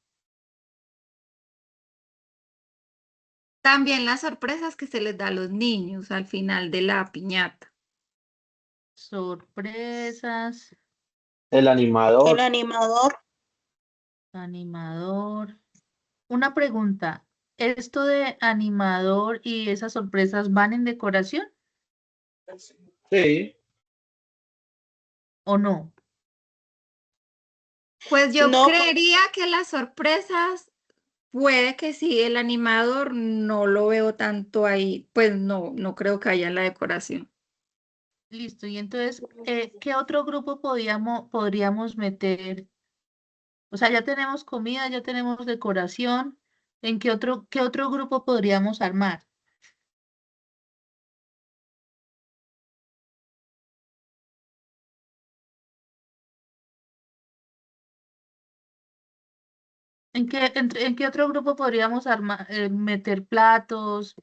También las sorpresas que se les da a los niños al final de la piñata. Sorpresas, El El animador, animador. animador. Una pregunta, ¿esto de animador y esas sorpresas van en decoración sí, o no? Pues yo No, creería que las sorpresas puede que sí, el animador no lo veo tanto ahí, pues no, no creo que haya en la decoración. Listo, y entonces, ¿qué otro grupo podríamos meter? O sea, ya tenemos comida, ya tenemos decoración. ¿En qué otro grupo podríamos armar? ¿En qué otro grupo podríamos armar, meter platos,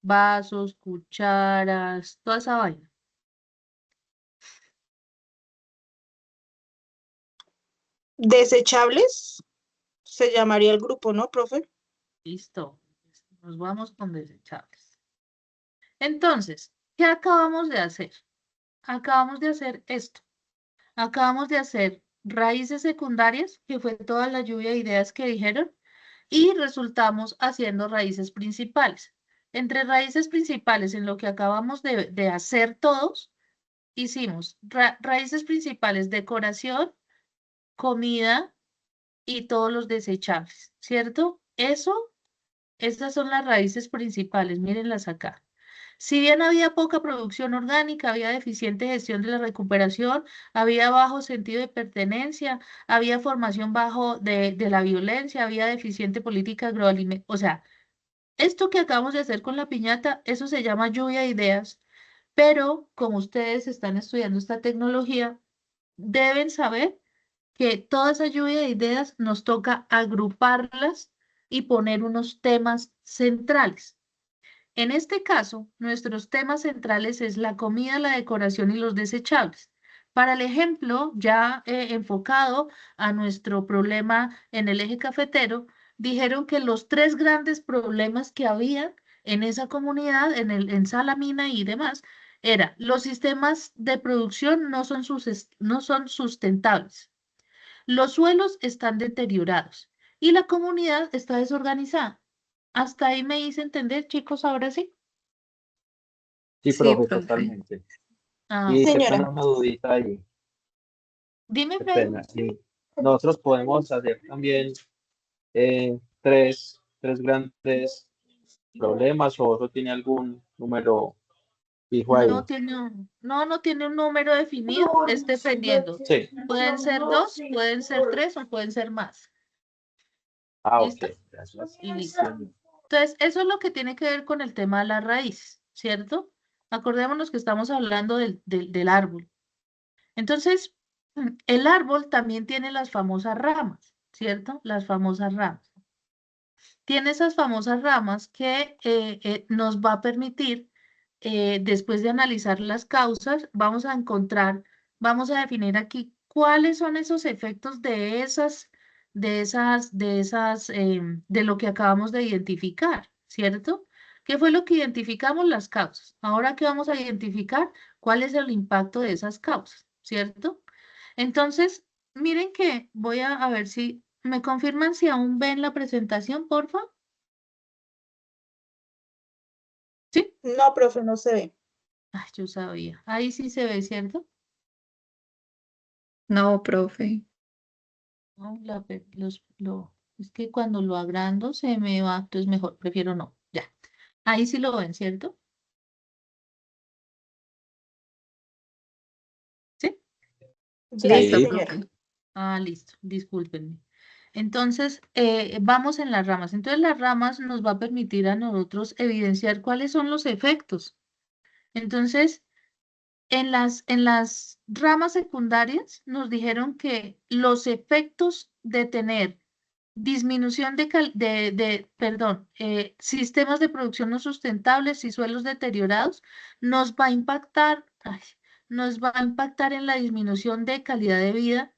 vasos, cucharas, toda esa vaina? desechables. Se llamaría el grupo, ¿no, profe? Listo, nos vamos con desechables. Entonces, ¿qué acabamos de hacer? Acabamos de hacer esto. Acabamos de hacer raíces secundarias, que fue toda la lluvia de ideas que dijeron, y resultamos haciendo raíces principales. Entre raíces principales, en lo que acabamos de hacer todos, hicimos raíces principales, decoración, comida y todos los desechables, ¿cierto? Estas son las raíces principales, mírenlas acá. Si bien había poca producción orgánica, había deficiente gestión de la recuperación, había bajo sentido de pertenencia, había formación bajo de la violencia, había deficiente política agroalimentaria. O sea, esto que acabamos de hacer con la piñata, eso se llama lluvia de ideas, pero como ustedes están estudiando esta tecnología, deben saber que toda esa lluvia de ideas nos toca agruparlas y poner unos temas centrales. En este caso, nuestros temas centrales es la comida, la decoración y los desechables. Para el ejemplo, ya enfocado a nuestro problema en el eje cafetero, dijeron que los tres grandes problemas que había en esa comunidad, en Salamina y demás, era los sistemas de producción no son sustentables, los suelos están deteriorados y la comunidad está desorganizada. Hasta ahí me hice entender, chicos, ahora sí. sí, Sí, profe, profe. totalmente. Ah, Y qué Señora. pena una dudita ahí, dime, qué Freddy. pena. Sí. Nosotros podemos hacer también tres grandes problemas o eso tiene algún número fijo ahí. No tiene un número definido, es dependiendo. Sí. Pueden ser dos, pueden ser tres o pueden ser más. Ah, ok, ¿Listo? gracias. Listo. Entonces, eso es lo que tiene que ver con el tema de la raíz, ¿cierto? Acordémonos que estamos hablando del árbol. Entonces, el árbol también tiene las famosas ramas, ¿cierto? Las famosas ramas. Tiene esas famosas ramas que nos va a permitir, después de analizar las causas, vamos a definir aquí cuáles son esos efectos de lo que acabamos de identificar, ¿cierto? ¿Qué fue lo que identificamos? Las causas. Ahora que vamos a identificar cuál es el impacto de esas causas, ¿cierto? Entonces, miren que voy a ver si ¿Me confirman si aún ven la presentación, porfa? ¿Sí? No, profe, no se ve. Ay, yo sabía. Ahí sí se ve, ¿cierto? No, profe. No, es que cuando lo agrando se me va, entonces mejor, prefiero no. Ya. Ahí sí lo ven, ¿cierto? ¿Sí? Ya, sí, Listo, Sí, señora. profe. Ah, listo, discúlpenme. Entonces, vamos en las ramas. Entonces, las ramas nos va a permitir a nosotros evidenciar cuáles son los efectos. Entonces, en las ramas secundarias nos dijeron que los efectos de tener disminución sistemas de producción no sustentables y suelos deteriorados nos va a impactar, nos va a impactar en la disminución de calidad de vida,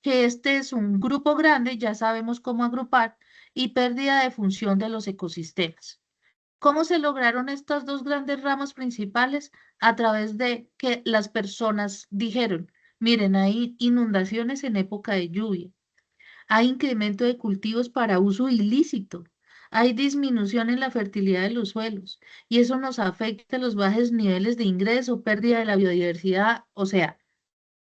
que este es un grupo grande, ya sabemos cómo agrupar, y pérdida de función de los ecosistemas. ¿Cómo se lograron estas dos grandes ramas principales? A través de que las personas dijeron, miren, hay inundaciones en época de lluvia, hay incremento de cultivos para uso ilícito, hay disminución en la fertilidad de los suelos y eso nos afecta los bajos niveles de ingreso, pérdida de la biodiversidad, o sea,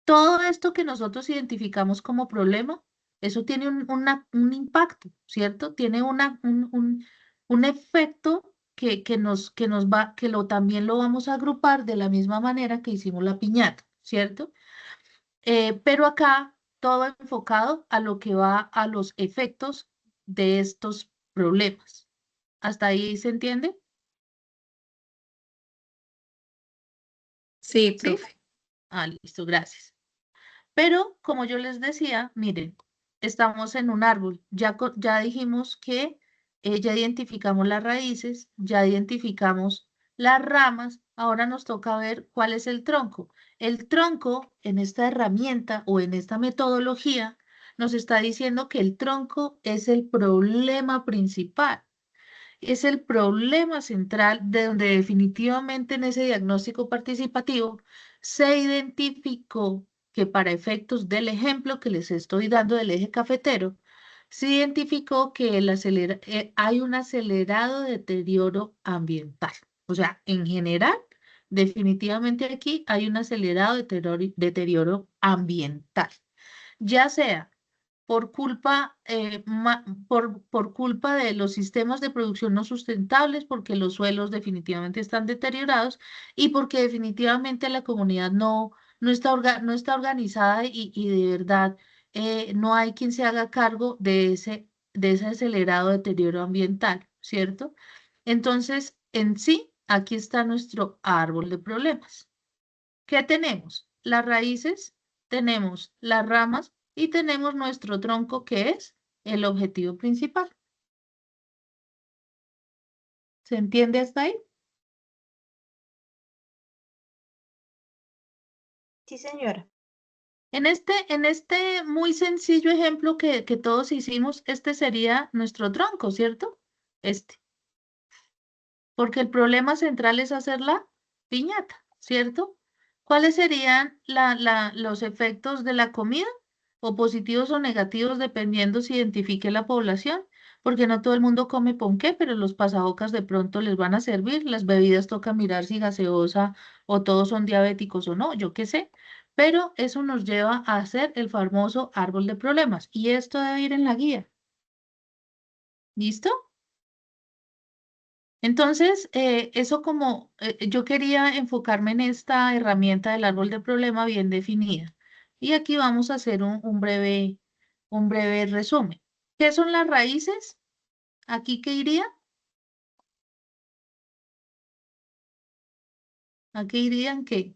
todo esto que nosotros identificamos como problema, eso tiene un impacto, ¿cierto? Tiene un efecto también lo vamos a agrupar de la misma manera que hicimos la piñata, ¿cierto? Pero acá todo enfocado a lo que va a los efectos de estos problemas. ¿Hasta ahí se entiende? Sí, ¿Sí? profe. Ah, listo, gracias. Pero como yo les decía, miren, estamos en un árbol. Ya dijimos que ya identificamos las raíces, ya identificamos las ramas. Ahora nos toca ver cuál es el tronco. El tronco en esta herramienta o en esta metodología nos está diciendo que el tronco es el problema principal. Es el problema central de donde definitivamente en ese diagnóstico participativo se identificó que para efectos del ejemplo que les estoy dando del eje cafetero, se identificó que hay un acelerado deterioro ambiental. O sea, en general, definitivamente aquí hay un acelerado deterioro ambiental, ya sea por culpa de los sistemas de producción no sustentables, porque los suelos definitivamente están deteriorados y porque definitivamente la comunidad no está organizada y de verdad no hay quien se haga cargo de ese acelerado deterioro ambiental, ¿cierto? Entonces, en sí, aquí está nuestro árbol de problemas. ¿Qué tenemos? Las raíces, tenemos las ramas y tenemos nuestro tronco, que es el objetivo principal. ¿Se entiende hasta ahí? Sí, señora. En este muy sencillo ejemplo que todos hicimos, este sería nuestro tronco, ¿cierto? Porque el problema central es hacer la piñata, ¿cierto? ¿Cuáles serían los efectos de la comida? O positivos o negativos, dependiendo si identifique la población, porque no todo el mundo come ponqué, pero los pasabocas de pronto les van a servir. Las bebidas toca mirar si gaseosa o todos son diabéticos o no, yo qué sé. Pero eso nos lleva a hacer el famoso árbol de problemas. Y esto debe ir en la guía. ¿Listo? Entonces, eso como yo quería enfocarme en esta herramienta del árbol de problema bien definida. Y aquí vamos a hacer un breve resumen. ¿Qué son las raíces? ¿Aquí qué iría? ¿Aquí irían qué?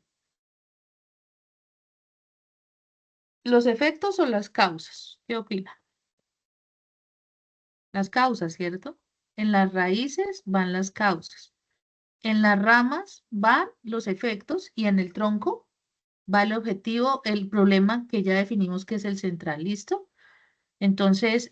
¿Los efectos o las causas? ¿Qué opina? Las causas, ¿cierto? En las raíces van las causas. En las ramas van los efectos y en el tronco va el objetivo, el problema que ya definimos que es el central. ¿Listo? Entonces,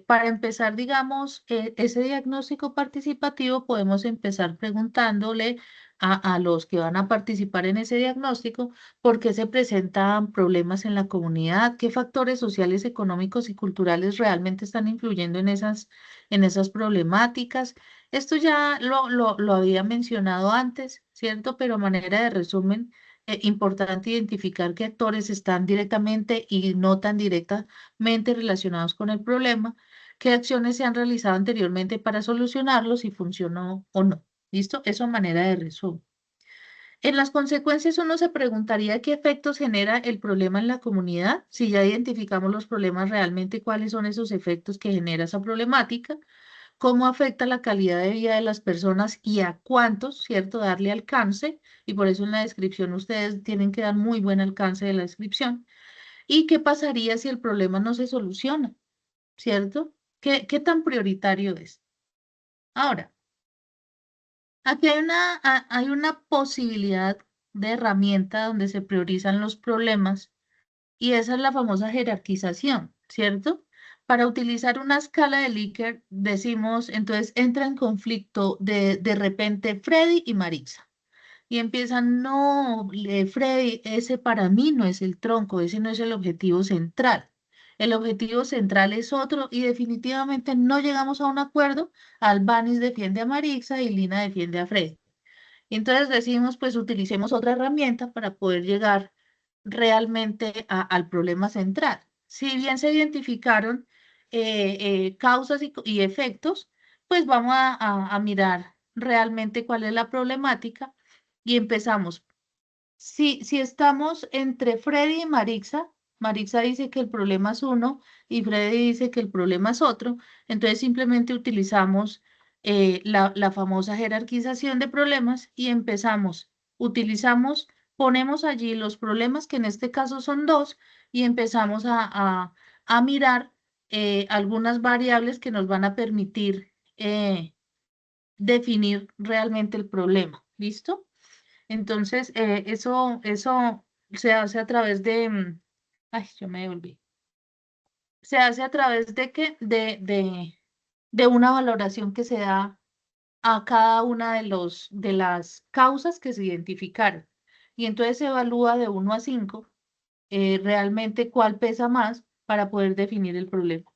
para empezar, digamos, ese diagnóstico participativo, podemos empezar preguntándole a los que van a participar en ese diagnóstico por qué se presentan problemas en la comunidad, qué factores sociales, económicos y culturales realmente están influyendo en esas problemáticas. Esto ya lo había mencionado antes, ¿cierto? Pero a manera de resumen, importante identificar qué actores están directamente y no tan directamente relacionados con el problema, qué acciones se han realizado anteriormente para solucionarlos, si funcionó o no. ¿Listo? Eso a manera de resumen. En las consecuencias uno se preguntaría qué efectos genera el problema en la comunidad, si ya identificamos los problemas realmente, cuáles son esos efectos que genera esa problemática, cómo afecta la calidad de vida de las personas y a cuántos, ¿cierto? Darle alcance, y por eso en la descripción ustedes tienen que dar muy buen alcance de la descripción, y qué pasaría si el problema no se soluciona, ¿cierto? ¿Qué tan prioritario es? Ahora, aquí hay una posibilidad de herramienta donde se priorizan los problemas y esa es la famosa jerarquización, ¿cierto? Para utilizar una escala de Likert decimos, entonces entra en conflicto de repente Freddy y Marisa y empiezan, no, Freddy, ese para mí no es el tronco, ese no es el objetivo central. El objetivo central es otro y definitivamente no llegamos a un acuerdo. Albanis defiende a Marisa y Lina defiende a Freddy. Entonces decimos, pues utilicemos otra herramienta para poder llegar realmente al problema central. Si bien se identificaron causas y efectos, pues vamos a mirar realmente cuál es la problemática y empezamos. Si estamos entre Freddy y Marixa, Marixa dice que el problema es uno y Freddy dice que el problema es otro, entonces simplemente utilizamos la famosa jerarquización de problemas y empezamos, ponemos allí los problemas, que en este caso son dos, y empezamos a mirar algunas variables que nos van a permitir definir realmente el problema. ¿Listo? Entonces, eso se hace a través de, ay, yo me devolví. Se hace a través de qué? De una valoración que se da a cada una de las causas que se identificaron. Y entonces se evalúa de 1 a 5 realmente cuál pesa más para poder definir el problema.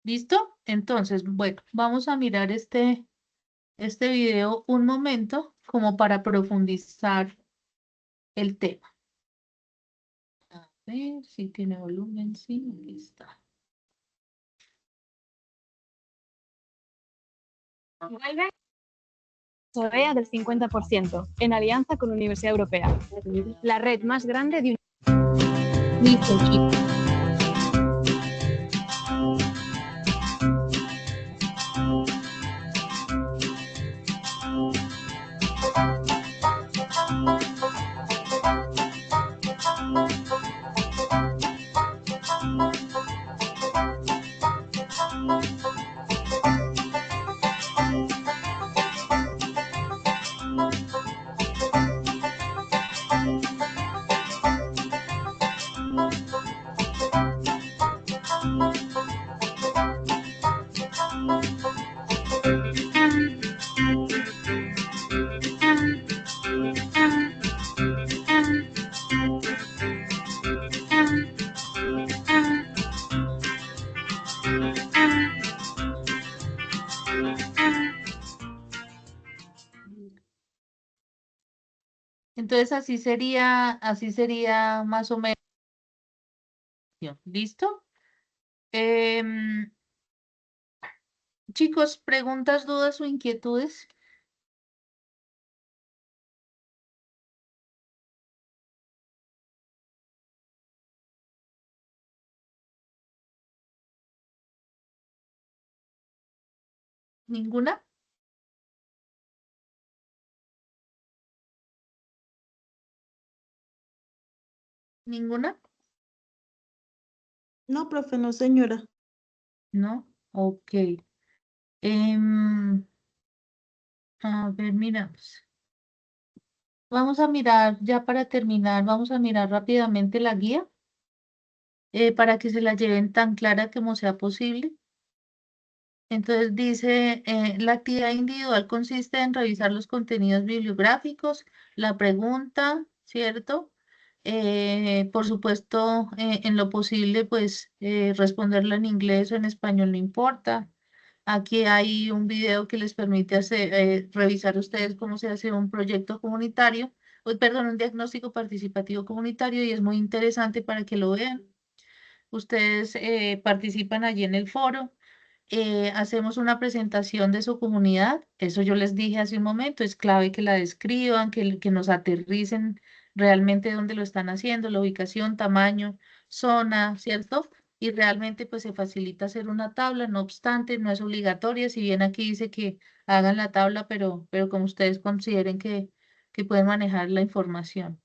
¿Listo? Entonces, bueno, vamos a mirar este video un momento como para profundizar el tema. A ver si tiene volumen, sí, aquí está. Vuelve Sorrea del 50%, en alianza con Universidad Europea, la red más grande de Listo, chicos. Entonces así sería más o menos. ¿Listo? Chicos, preguntas, dudas o inquietudes. ¿Ninguna? ¿Ninguna? No, profe, no, señora. ¿No? Ok. A ver, miramos. Vamos a mirar, ya para terminar, vamos a mirar rápidamente la guía para que se la lleven tan clara como sea posible. Entonces dice, la actividad individual consiste en revisar los contenidos bibliográficos, la pregunta, ¿cierto? Por supuesto, en lo posible, pues responderla en inglés o en español, no importa. Aquí hay un video que les permite revisar ustedes cómo se hace un proyecto comunitario, perdón, un diagnóstico participativo comunitario y es muy interesante para que lo vean. Ustedes participan allí en el foro, hacemos una presentación de su comunidad, eso yo les dije hace un momento, es clave que la describan, que nos aterricen realmente dónde lo están haciendo, la ubicación, tamaño, zona, ¿cierto? Y realmente pues se facilita hacer una tabla, no obstante, no es obligatoria, si bien aquí dice que hagan la tabla, pero como ustedes consideren que pueden manejar la información.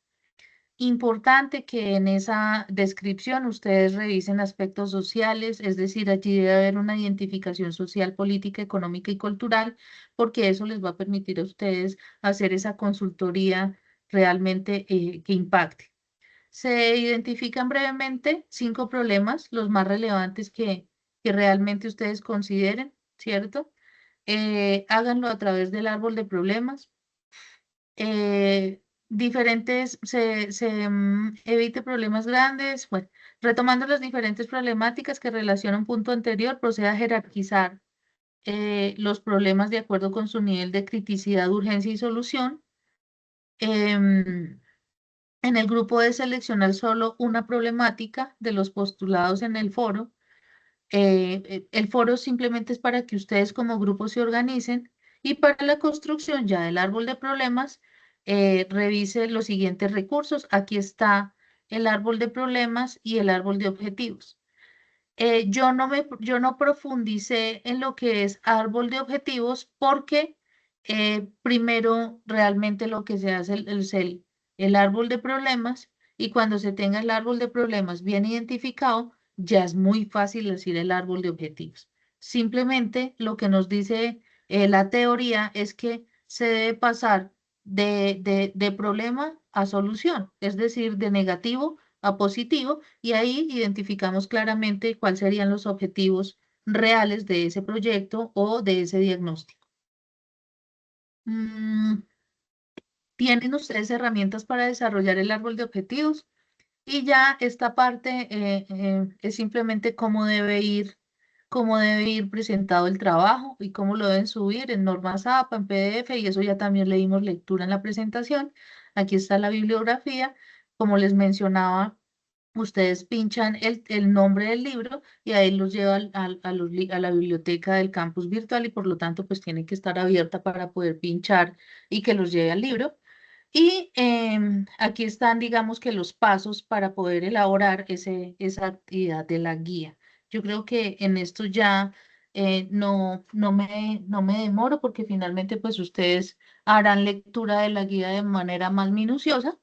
Importante que en esa descripción ustedes revisen aspectos sociales, es decir, allí debe haber una identificación social, política, económica y cultural, porque eso les va a permitir a ustedes hacer esa consultoría realmente que impacte. Se identifican brevemente 5 problemas, los más relevantes que realmente ustedes consideren, ¿cierto? Háganlo a través del árbol de problemas evite problemas grandes. Bueno, retomando las diferentes problemáticas que relaciona un punto anterior, proceda a jerarquizar los problemas de acuerdo con su nivel de criticidad, urgencia y solución. Em, en el grupo de seleccionar solo una problemática de los postulados en el foro. El foro simplemente es para que ustedes como grupo se organicen y para la construcción ya del árbol de problemas, revise los siguientes recursos. Aquí está el árbol de problemas y el árbol de objetivos. Yo no profundicé en lo que es árbol de objetivos porque primero realmente lo que se hace es el árbol de problemas y cuando se tenga el árbol de problemas bien identificado, ya es muy fácil decir el árbol de objetivos. Simplemente lo que nos dice la teoría es que se debe pasar de problema a solución, es decir, de negativo a positivo y ahí identificamos claramente cuáles serían los objetivos reales de ese proyecto o de ese diagnóstico. Tienen ustedes herramientas para desarrollar el árbol de objetivos y ya esta parte es simplemente cómo debe ir presentado el trabajo y cómo lo deben subir en normas APA, en PDF y eso ya también le dimos lectura en la presentación. Aquí está la bibliografía. Como les mencionaba, ustedes pinchan el nombre del libro y ahí los lleva a la biblioteca del campus virtual y por lo tanto pues tiene que estar abierta para poder pinchar y que los lleve al libro. Y aquí están, digamos que los pasos para poder elaborar esa actividad de la guía. Yo creo que en esto ya no me demoro porque finalmente pues ustedes harán lectura de la guía de manera más minuciosa.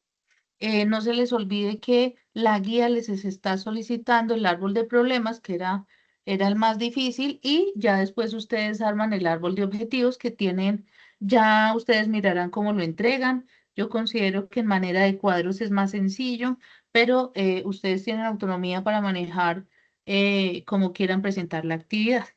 No se les olvide que la guía les está solicitando el árbol de problemas, era el más difícil, y ya después ustedes arman el árbol de objetivos que tienen, ya ustedes mirarán cómo lo entregan. Yo considero que en manera de cuadros es más sencillo, pero ustedes tienen autonomía para manejar cómo quieran presentar la actividad.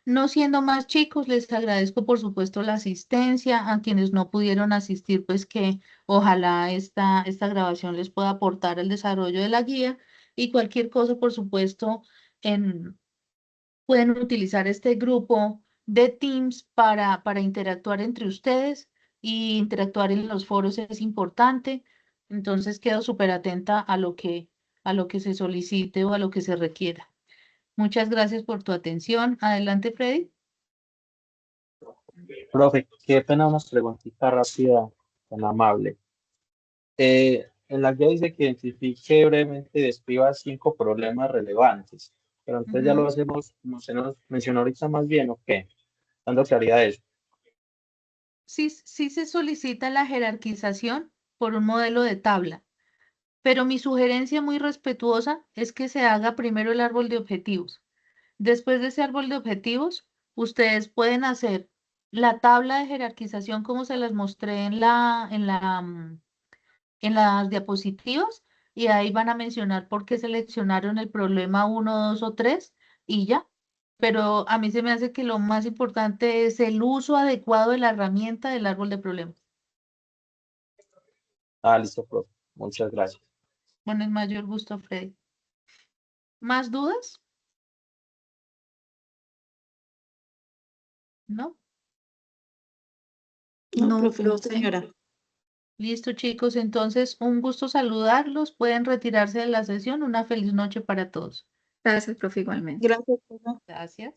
No siendo más chicos, les agradezco por supuesto la asistencia. A quienes no pudieron asistir, pues que ojalá esta grabación les pueda aportar el desarrollo de la guía y cualquier cosa, por supuesto, pueden utilizar este grupo de Teams para interactuar entre ustedes y interactuar en los foros es importante. Entonces quedo súper atenta a lo que se solicite o a lo que se requiera. Muchas gracias por tu atención. Adelante, Freddy. Profe, qué pena unas preguntitas rápidas, tan amable. En la guía dice que identifique brevemente y describa 5 problemas relevantes, pero entonces ya lo hacemos, como usted nos mencionó ahorita más bien, ¿o qué? Dando claridad a eso. Sí se solicita la jerarquización por un modelo de tabla, pero mi sugerencia muy respetuosa es que se haga primero el árbol de objetivos. Después de ese árbol de objetivos, ustedes pueden hacer la tabla de jerarquización como se las mostré en las diapositivas y ahí van a mencionar por qué seleccionaron el problema 1, 2 o 3 y ya. pero a mí se me hace que lo más importante es el uso adecuado de la herramienta del árbol de problemas. Listo, profe. Muchas gracias. Con el mayor gusto, Freddy. ¿Más dudas? ¿No? No, No, profe, no, profe. señora. Listo, chicos. Entonces, un gusto saludarlos. Pueden retirarse de la sesión. Una feliz noche para todos. Gracias, profe, igualmente. Gracias, profe. Gracias.